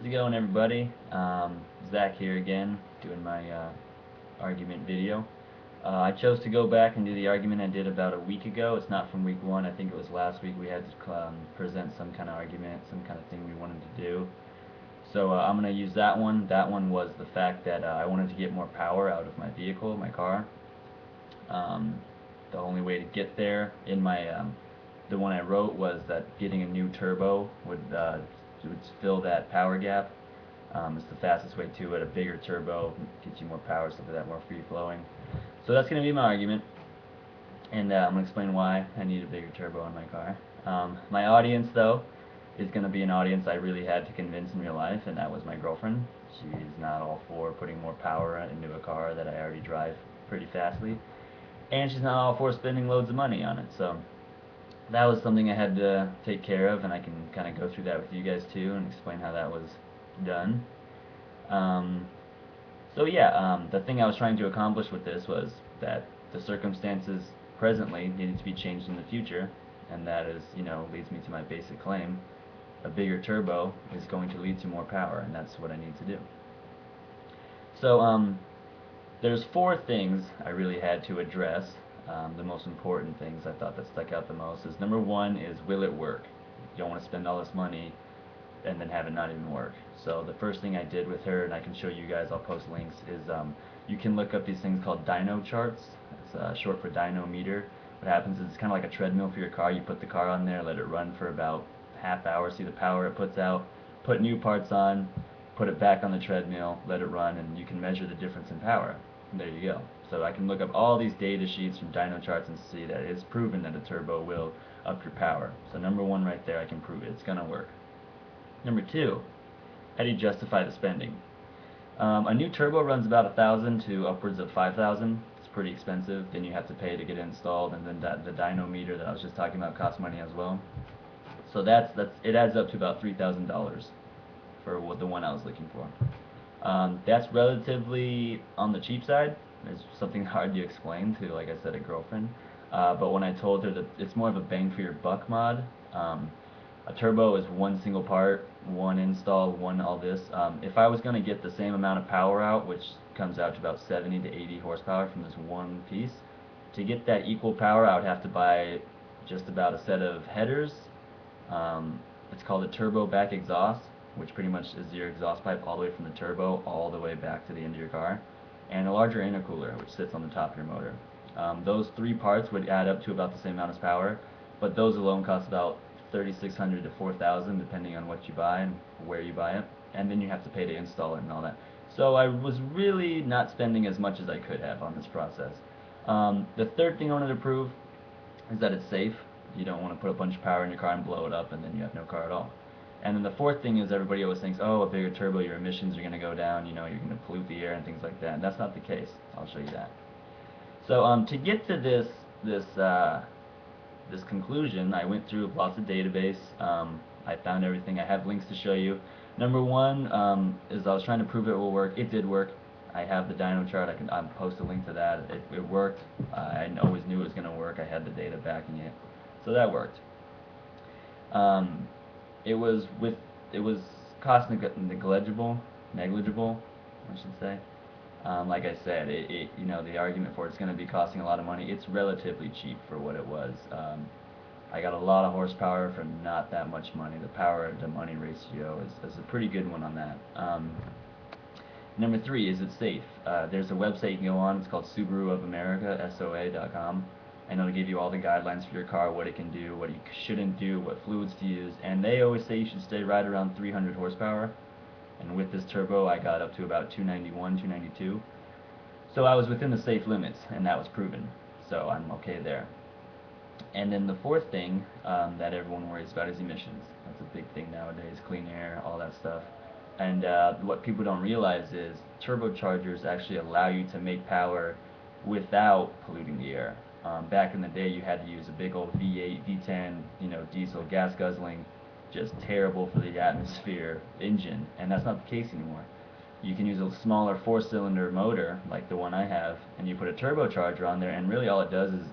How's it going, everybody? Zach here again, doing my argument video. I chose to go back and do the argument I did about a week ago. It's not from week one. I think it was last week. We had to present some kind of argument, some kind of thing we wanted to do. So I'm going to use that one. That one was the fact that I wanted to get more power out of my vehicle, my car. The only way to get there in my the one I wrote was that getting a new turbo would fill that power gap. It's the fastest way to it. A bigger turbo gets you more power, stuff like that, more free flowing. So that's going to be my argument, and I'm going to explain why I need a bigger turbo in my car. My audience, though, is going to be an audience I really had to convince in real life, and that was my girlfriend. She's not all for putting more power into a car that I already drive pretty fastly, and she's not all for spending loads of money on it. So that was something I had to take care of, and I can kind of go through that with you guys too and explain how that was done. So yeah, the thing I was trying to accomplish with this was that the circumstances presently needed to be changed in the future, and that is, leads me to my basic claim. A bigger turbo is going to lead to more power, and that's what I need to do. So there's four things I really had to address. The most important things I thought that stuck out the most is, number one is, will it work? You don't want to spend all this money and then have it not even work. So the first thing I did with her, and I can show you guys, I'll post links, is you can look up these things called dyno charts. It's short for dyno meter. What happens is it's kind of like a treadmill for your car. You put the car on there, let it run for about half hour, see the power it puts out, put new parts on, put it back on the treadmill, let it run, and you can measure the difference in power. And there you go. So I can look up all these data sheets from dyno charts and see that it's proven that a turbo will up your power. So number one right there, I can prove it. It's going to work. Number two, how do you justify the spending? A new turbo runs about $1,000 to upwards of $5,000. It's pretty expensive. Then you have to pay to get it installed, and then the dyno meter that I was just talking about costs money as well. So it adds up to about $3,000 for the one I was looking for. That's relatively on the cheap side. It's something hard to explain to, like I said, a girlfriend. But when I told her that it's more of a bang for your buck mod, a turbo is one single part, one install, one all this. If I was going to get the same amount of power out, which comes out to about 70 to 80 horsepower from this one piece, to get that equal power, I would have to buy just about a set of headers. It's called a turbo back exhaust, which pretty much is your exhaust pipe all the way from the turbo all the way back to the end of your car, and a larger intercooler, which sits on the top of your motor. Those three parts would add up to about the same amount of power, but those alone cost about $3,600 to $4,000 depending on what you buy and where you buy it, and then you have to pay to install it and all that. So I was really not spending as much as I could have on this process. The third thing I wanted to prove is that it's safe. You don't want to put a bunch of power in your car and blow it up and then you have no car at all. And then the fourth thing is, everybody always thinks, oh, a bigger turbo, your emissions are going to go down, you're going to pollute the air and things like that. And that's not the case. I'll show you that. So to get to this conclusion, I went through lots of database. I found everything. I have links to show you. Number one is I was trying to prove it will work. It did work. I have the dyno chart. I'll post a link to that. It worked. I always knew it was going to work. I had the data backing it. So that worked. It was cost negligible, I should say. Like I said, the argument for it's going to be costing a lot of money. It's relatively cheap for what it was. I got a lot of horsepower for not that much money. The power to money ratio is a pretty good one on that. Number three, is it safe? There's a website you can go on. It's called Subaru of America, SOA.com. And it'll give you all the guidelines for your car, what it can do, what you shouldn't do, what fluids to use. And they always say you should stay right around 300 horsepower. And with this turbo, I got up to about 291, 292. So I was within the safe limits, and that was proven. So I'm okay there. And then the fourth thing that everyone worries about is emissions. That's a big thing nowadays, clean air, all that stuff. And what people don't realize is turbochargers actually allow you to make power without polluting the air. Back in the day, you had to use a big old V8, V10, diesel, gas guzzling, just terrible for the atmosphere engine, and that's not the case anymore. You can use a smaller 4-cylinder motor, like the one I have, and you put a turbocharger on there, and really all it does is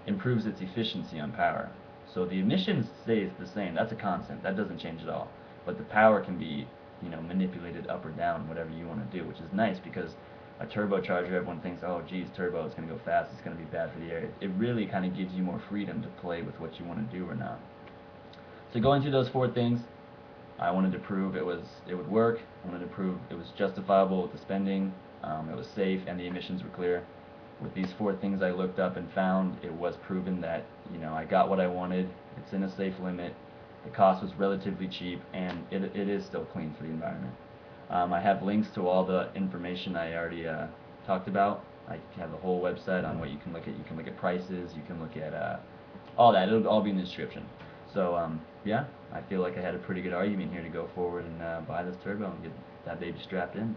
improves its efficiency on power. So the emissions stays the same. That's a constant. That doesn't change at all. but the power can be, you know, manipulated up or down, whatever you want to do, which is nice because a turbocharger, everyone thinks, oh geez, turbo, it's going to go fast, it's going to be bad for the air. It really kind of gives you more freedom to play with what you want to do or not. So going through those 4 things, I wanted to prove it would work. I wanted to prove it was justifiable with the spending, it was safe, and the emissions were clear. With these 4 things I looked up and found, it was proven that, you know, I got what I wanted. It's in a safe limit. The cost was relatively cheap, and it is still clean for the environment. I have links to all the information I already talked about. I have the whole website on what you can look at. You can look at prices. You can look at all that. It'll all be in the description. So yeah, I feel like I had a pretty good argument here to go forward and buy this turbo and get that baby strapped in.